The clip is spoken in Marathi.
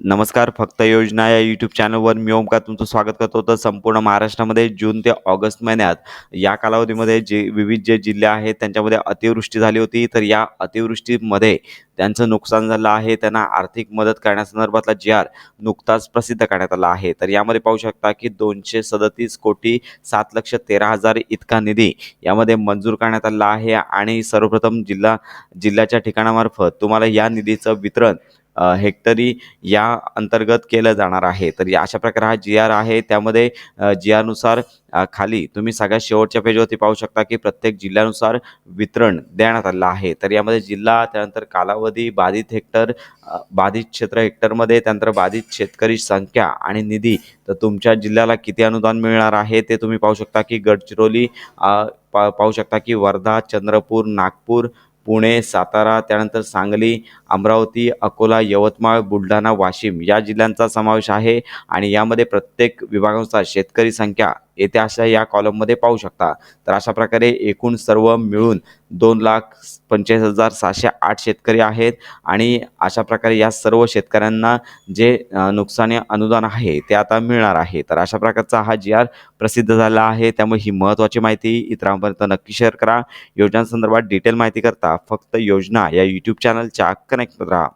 नमस्कार. फक्त योजना या यूट्यूब चॅनलवर मी ओमकार तुमचं स्वागत करतो. तर संपूर्ण महाराष्ट्रामध्ये जून ते ऑगस्ट महिन्यात या कालावधीमध्ये जे विविध जिल्हे आहेत त्यांच्यामध्ये अतिवृष्टी झाली होती. तर या अतिवृष्टीमध्ये त्यांचं नुकसान झालं आहे. त्यांना आर्थिक मदत करण्यासंदर्भातला जी-आर नुकताच प्रसिद्ध करण्यात आला आहे. तर यामध्ये पाहू शकता की 237,07,13,000 इतका निधी यामध्ये मंजूर करण्यात आला आहे आणि सर्वप्रथम जिल्ह्याच्या ठिकाणामार्फत तुम्हाला या निधीचं वितरण हेक्टरी या अंतर्गत केलं जाणार आहे. तर या अशा प्रकारे हा जी-आर आहे. त्यामध्ये जी-आरनुसार खाली तुम्ही सगळ्यात शेवटच्या पेजवरती पाहू शकता की प्रत्येक जिल्ह्यानुसार वितरण देण्यात आलं आहे. तर यामध्ये जिल्हा, त्यानंतर कालावधी, बाधित हेक्टर, बाधित क्षेत्र हेक्टरमध्ये, त्यानंतर बाधित शेतकरी संख्या आणि निधी. तर तुमच्या जिल्ह्याला किती अनुदान मिळणार आहे ते तुम्ही पाहू शकता की गडचिरोली, पाहू शकता की वर्धा, चंद्रपूर, नागपूर, पुणे, सातारा, त्यानंतर सांगली, अमरावती, अकोला, यवतमाळ, बुलढाणा, वाशिम या जिल्ह्यांचा समावेश आहे आणि यामध्ये प्रत्येक विभागानुसार शेतकरी संख्या येथे अशा या कॉलममध्ये पाहू शकता. तर अशा प्रकारे एकूण सर्व मिळून 2,45,708 शेतकरी आहेत आणि अशा प्रकारे या सर्व शेतकऱ्यांना जे नुकसानी अनुदान आहे ते आता मिळणार आहे. तर अशा प्रकारचा हा जी-आर प्रसिद्ध झाला आहे. त्यामुळे ही महत्त्वाची माहिती इतरांपर्यंत नक्की शेअर करा. योजनांसंदर्भात डिटेल माहिती करता फक्त योजना या यूट्यूब चॅनलच्या कनेक्ट राहा.